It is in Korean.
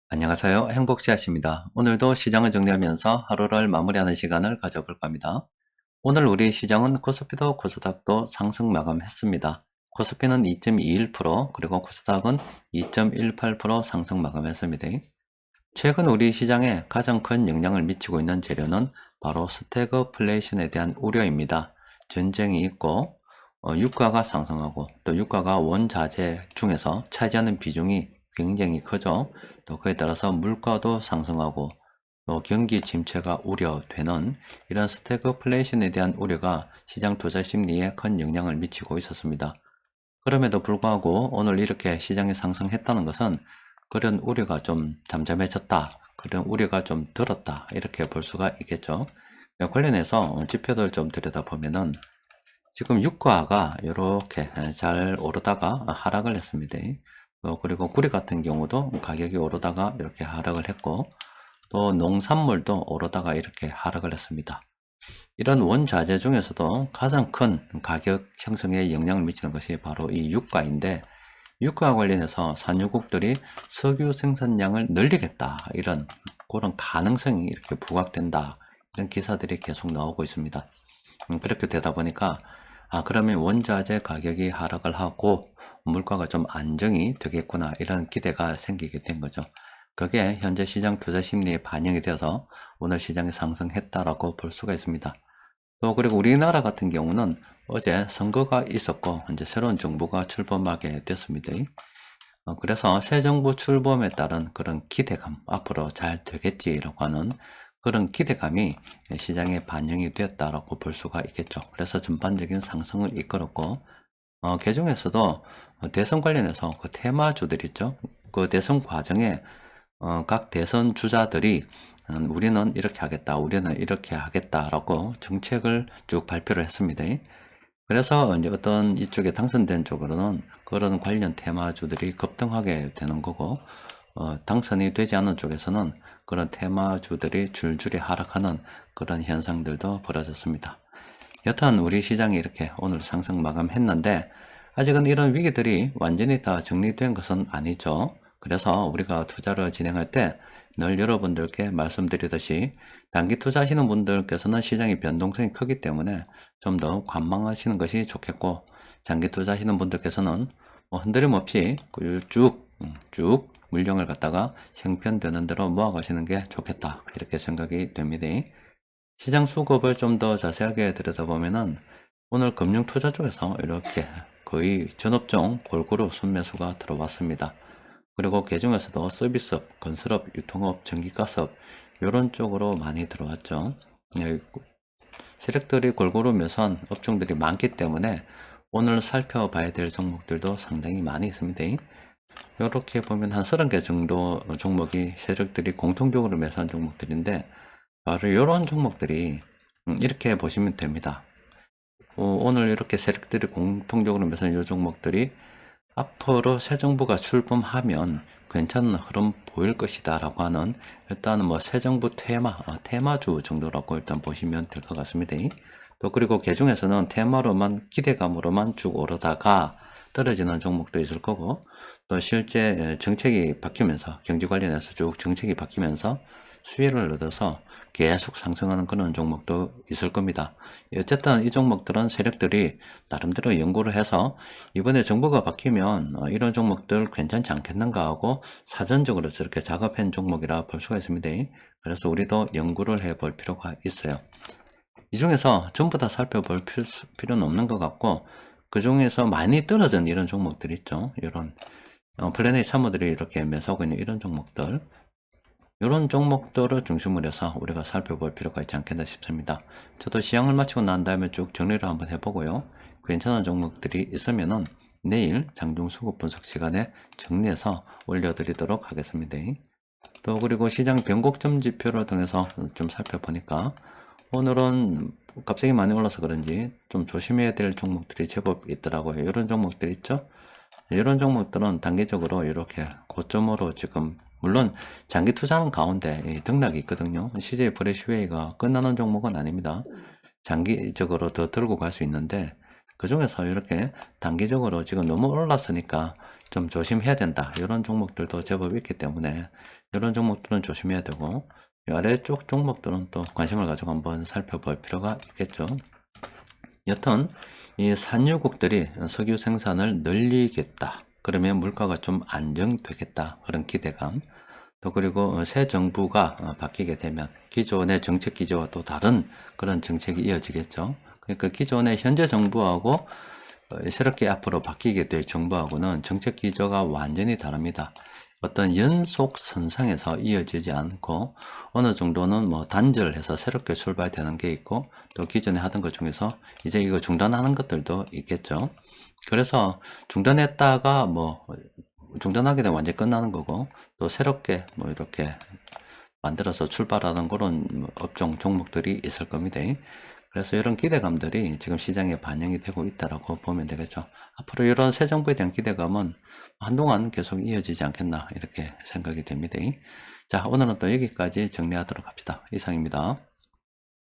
안녕하세요. 행복씨앗입니다. 오늘도 시장을 정리하면서 하루를 마무리하는 시간을 가져볼까 합니다. 오늘 우리 시장은 코스피도 코스닥도 상승 마감했습니다. 코스피는 2.21%, 그리고 코스닥은 2.18% 상승 마감했습니다. 최근 우리 시장에 가장 큰 영향을 미치고 있는 재료는 바로 스태그플레이션에 대한 우려입니다. 전쟁이 있고 유가가 상승하고, 또 유가가 원자재 중에서 차지하는 비중이 굉장히 크죠. 또 그에 따라서 물가도 상승하고, 또 경기 침체가 우려되는 이런 스태그플레이션에 대한 우려가 시장 투자 심리에 큰 영향을 미치고 있었습니다. 그럼에도 불구하고 오늘 이렇게 시장이 상승했다는 것은 그런 우려가 좀 잠잠해졌다, 그런 우려가 좀 들었다, 이렇게 볼 수가 있겠죠. 관련해서 지표들 좀 들여다보면은 지금 유가가 이렇게 잘 오르다가 하락을 했습니다. 또 그리고 구리 같은 경우도 가격이 오르다가 이렇게 하락을 했고, 또 농산물도 오르다가 이렇게 하락을 했습니다. 이런 원자재 중에서도 가장 큰 가격 형성에 영향을 미치는 것이 바로 이 유가인데, 유가와 관련해서 산유국들이 석유 생산량을 늘리겠다, 이런 그런 가능성이 이렇게 부각된다, 이런 기사들이 계속 나오고 있습니다. 그렇게 되다 보니까 그러면 원자재 가격이 하락을 하고 물가가 좀 안정이 되겠구나, 이런 기대가 생기게 된 거죠. 그게 현재 시장 투자 심리에 반영이 되어서 오늘 시장이 상승했다라고 볼 수가 있습니다. 또 그리고 우리나라 같은 경우는 어제 선거가 있었고 이제 새로운 정부가 출범하게 됐습니다. 그래서 새 정부 출범에 따른 그런 기대감, 앞으로 잘 되겠지라고 하는 그런 기대감이 시장에 반영이 되었다라고 볼 수가 있겠죠. 그래서 전반적인 상승을 이끌었고, 그중에서도 대선 관련해서 그 테마주들 있죠. 그 대선 과정에 각 대선 주자들이 우리는 이렇게 하겠다, 우리는 이렇게 하겠다라고 정책을 쭉 발표를 했습니다. 그래서 이제 어떤 이쪽에 당선된 쪽으로는 그런 관련 테마주들이 급등하게 되는 거고, 당선이 되지 않은 쪽에서는 그런 테마주들이 줄줄이 하락하는 그런 현상들도 벌어졌습니다. 여튼 우리 시장이 이렇게 오늘 상승 마감했는데, 아직은 이런 위기들이 완전히 다 정리된 것은 아니죠. 그래서 우리가 투자를 진행할 때 늘 여러분들께 말씀드리듯이, 단기 투자하시는 분들께서는 시장의 변동성이 크기 때문에 좀 더 관망하시는 것이 좋겠고, 장기 투자하시는 분들께서는 흔들림 없이 쭉 물량을 갖다가 형편되는 대로 모아가시는 게 좋겠다, 이렇게 생각이 됩니다. 시장 수급을 좀 더 자세하게 들여다보면은 오늘 금융투자 쪽에서 이렇게 거의 전업종 골고루 순매수가 들어왔습니다. 그리고 그중에서도 서비스업, 건설업, 유통업, 전기가스업 이런 쪽으로 많이 들어왔죠. 세력들이 골고루 매수한 업종들이 많기 때문에 오늘 살펴봐야 될 종목들도 상당히 많이 있습니다. 이렇게 보면 한 30개 정도 종목이 세력들이 공통적으로 매수한 종목들인데, 바로 이런 종목들이 이렇게 보시면 됩니다. 오늘 이렇게 세력들이 공통적으로 매수한 이 종목들이 앞으로 새 정부가 출범하면 괜찮은 흐름 보일 것이다 라고 하는, 일단은 뭐 새 정부 테마주 정도라고 일단 보시면 될 것 같습니다. 또 그리고 그 중에서는 테마로만, 기대감으로만 쭉 오르다가 떨어지는 종목도 있을 거고, 또 실제 정책이 바뀌면서, 경제 관련해서 쭉 정책이 바뀌면서 수혜를 얻어서 계속 상승하는 그런 종목도 있을 겁니다. 어쨌든 이 종목들은 세력들이 나름대로 연구를 해서 이번에 정부가 바뀌면 이런 종목들 괜찮지 않겠는가 하고 사전적으로 저렇게 작업한 종목이라 볼 수가 있습니다. 그래서 우리도 연구를 해볼 필요가 있어요. 이 중에서 전부 다 살펴볼 필요는 없는 것 같고, 그 중에서 많이 떨어진 이런 종목들 있죠. 이런 플래닛 사모들이 이렇게 매수하고 있는 이런 종목들, 이런 종목들을 중심으로 해서 우리가 살펴볼 필요가 있지 않겠나 싶습니다. 저도 시향을 마치고 난 다음에 쭉 정리를 한번 해보고요. 괜찮은 종목들이 있으면은 내일 장중 수급 분석 시간에 정리해서 올려드리도록 하겠습니다. 또 그리고 시장 변곡점 지표를 통해서 좀 살펴보니까 오늘은 갑자기 많이 올라서 그런지 좀 조심해야 될 종목들이 제법 있더라고요. 이런 종목들 있죠? 이런 종목들은 단기적으로 이렇게 고점으로 지금, 물론 장기 투자는 가운데 등락이 있거든요. CJ 프레시웨이가 끝나는 종목은 아닙니다. 장기적으로 더 들고 갈 수 있는데, 그 중에서 이렇게 단기적으로 지금 너무 올랐으니까 좀 조심해야 된다. 이런 종목들도 제법 있기 때문에 이런 종목들은 조심해야 되고, 이 아래쪽 종목들은 또 관심을 가지고 한번 살펴볼 필요가 있겠죠. 여튼 이 산유국들이 석유 생산을 늘리겠다. 그러면 물가가 좀 안정되겠다. 그런 기대감. 또 그리고 새 정부가 바뀌게 되면 기존의 정책 기조와 또 다른 그런 정책이 이어지겠죠. 그러니까 기존의 현재 정부하고 새롭게 앞으로 바뀌게 될 정부하고는 정책 기조가 완전히 다릅니다. 어떤 연속선상에서 이어지지 않고 어느 정도는 뭐 단절해서 새롭게 출발되는 게 있고, 또 기존에 하던 것 중에서 이제 이거 중단하는 것들도 있겠죠. 그래서 중단했다가 뭐 중단하게 되면 완전히 끝나는 거고, 또 새롭게 뭐 이렇게 만들어서 출발하는 그런 업종 종목들이 있을 겁니다. 그래서 이런 기대감들이 지금 시장에 반영이 되고 있다라고 보면 되겠죠. 앞으로 이런 새 정부에 대한 기대감은 한동안 계속 이어지지 않겠나 이렇게 생각이 됩니다. 자, 오늘은 또 여기까지 정리하도록 합시다. 이상입니다.